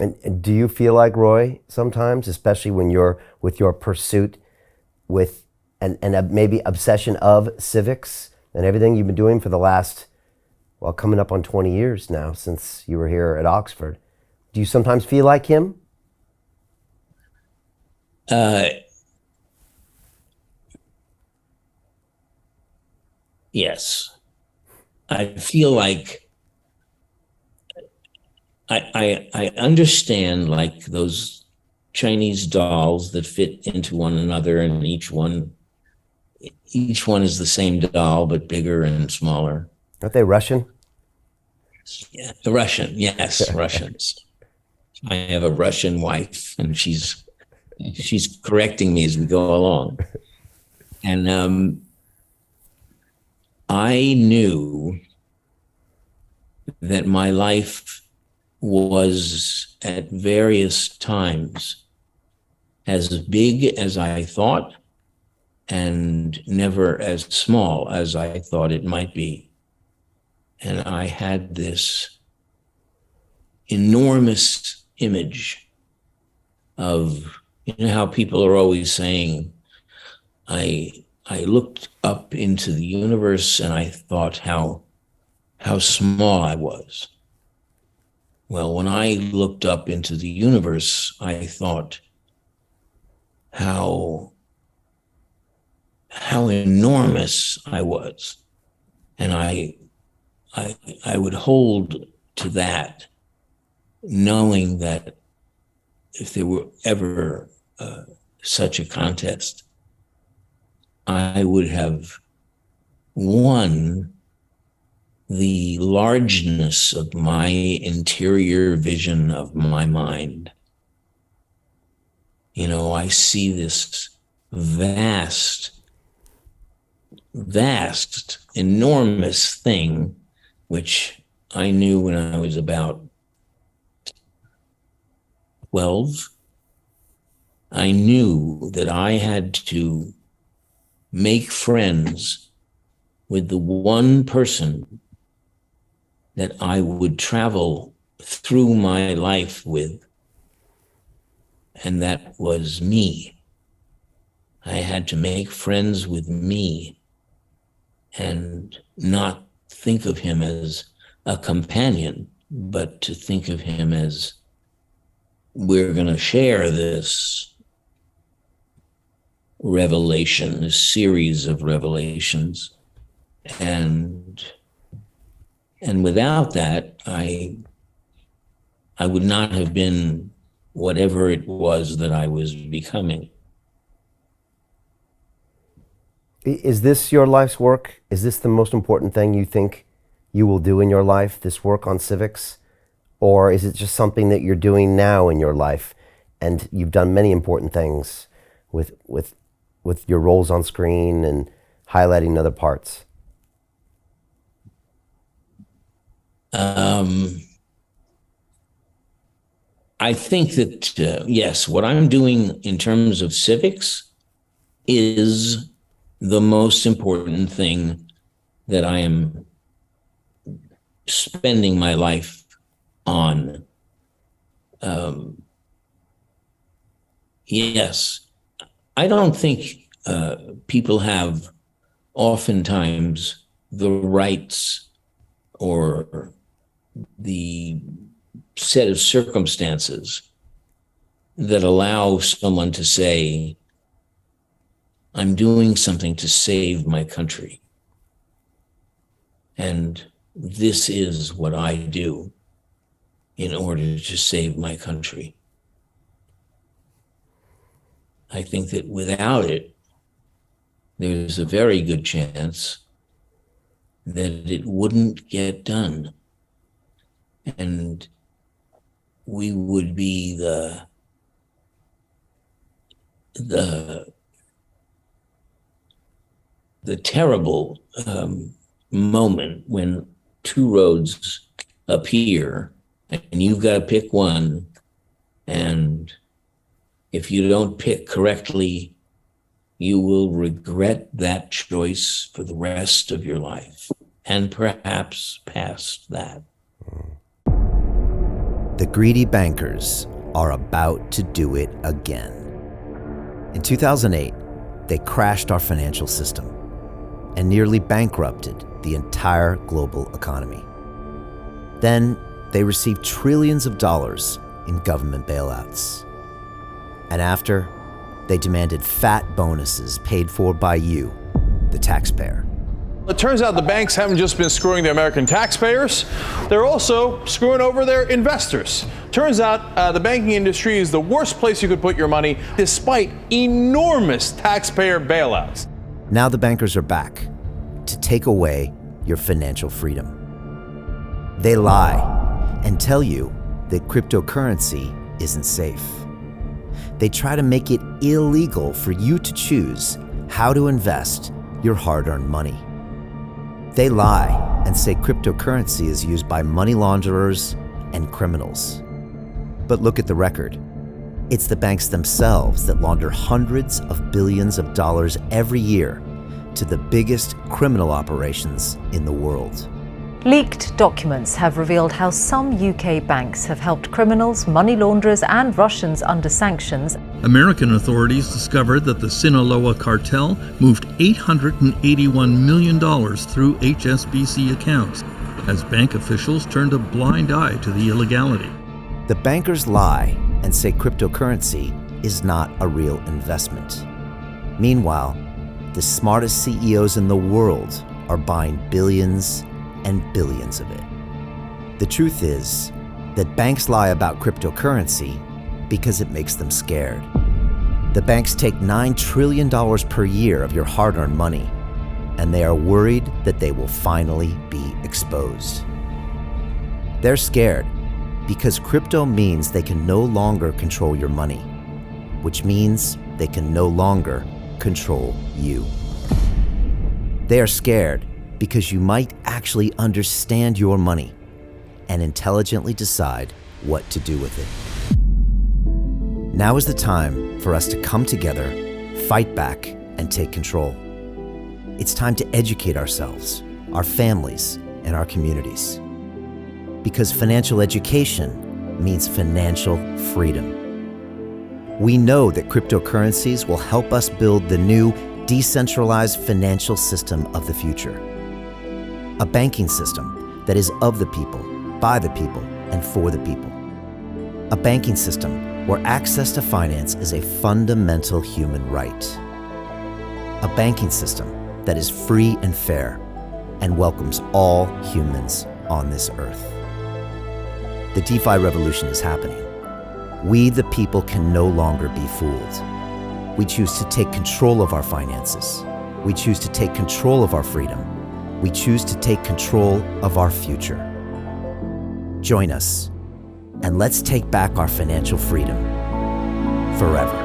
And do you feel like Roy sometimes, especially when you're with your pursuit with and maybe obsession of civics and everything you've been doing for the last, well, coming up on 20 years now since you were here at Oxford? Do you sometimes feel like him? Uh, yes, I feel like I understand like those Chinese dolls that fit into one another, and each one is the same doll but bigger and smaller. Aren't they Russian? Yeah, the Russian, yes, Russians. I have a Russian wife, and she's correcting me as we go along. And I knew that my life was at various times as big as I thought and never as small as I thought it might be. And I had this enormous image of, you know, how people are always saying, I looked up into the universe and I thought how small I was. Well, when I looked up into the universe, I thought how enormous I was. And I would hold to that, knowing that if there were ever such a contest, I would have won the largeness of my interior vision of my mind. You know, I see this vast, enormous thing, which I knew when I was about 12. I knew that I had to make friends with the one person that I would travel through my life with, and that was me. I had to make friends with me and not think of him as a companion, but to think of him as, we're going to share this revelation, this series of revelations. And without that, I would not have been whatever it was that I was becoming. Is this your life's work? Is this the most important thing you think you will do in your life, this work on civics? Or is it just something that you're doing now in your life and you've done many important things with your roles on screen and highlighting other parts? I think that, yes, what I'm doing in terms of civics is the most important thing that I am spending my life on. Yes, I don't think people have oftentimes the rights or the set of circumstances that allow someone to say, I'm doing something to save my country. And this is what I do in order to save my country. I think that without it, there's a very good chance that it wouldn't get done. And we would be the terrible moment when two roads appear and you've got to pick one, and if you don't pick correctly, you will regret that choice for the rest of your life and perhaps past that. The greedy bankers are about to do it again. In 2008, they crashed our financial system and nearly bankrupted the entire global economy. Then they received trillions of dollars in government bailouts. And after, they demanded fat bonuses paid for by you, the taxpayer. It turns out the banks haven't just been screwing the American taxpayers, they're also screwing over their investors. Turns out the banking industry is the worst place you could put your money, despite enormous taxpayer bailouts. Now the bankers are back to take away your financial freedom. They lie and tell you that cryptocurrency isn't safe. They try to make it illegal for you to choose how to invest your hard-earned money. They lie and say cryptocurrency is used by money launderers and criminals. But look at the record. It's the banks themselves that launder hundreds of billions of dollars every year to the biggest criminal operations in the world. Leaked documents have revealed how some UK banks have helped criminals, money launderers and Russians under sanctions. American authorities discovered that the Sinaloa cartel moved $881 million through HSBC accounts as bank officials turned a blind eye to the illegality. The bankers lie and say cryptocurrency is not a real investment. Meanwhile, the smartest CEOs in the world are buying billions and billions of it. The truth is that banks lie about cryptocurrency because it makes them scared. The banks take $9 trillion per year of your hard-earned money, and they are worried that they will finally be exposed. They're scared because crypto means they can no longer control your money, which means they can no longer control you. They are scared because you might actually understand your money and intelligently decide what to do with it. Now is the time for us to come together, fight back, and take control. It's time to educate ourselves, our families, and our communities. Because financial education means financial freedom. We know that cryptocurrencies will help us build the new decentralized financial system of the future. A banking system that is of the people, by the people, and for the people. A banking system where access to finance is a fundamental human right. A banking system that is free and fair and welcomes all humans on this earth. The DeFi revolution is happening. We, the people, can no longer be fooled. We choose to take control of our finances. We choose to take control of our freedom. We choose to take control of our future. Join us, and let's take back our financial freedom forever.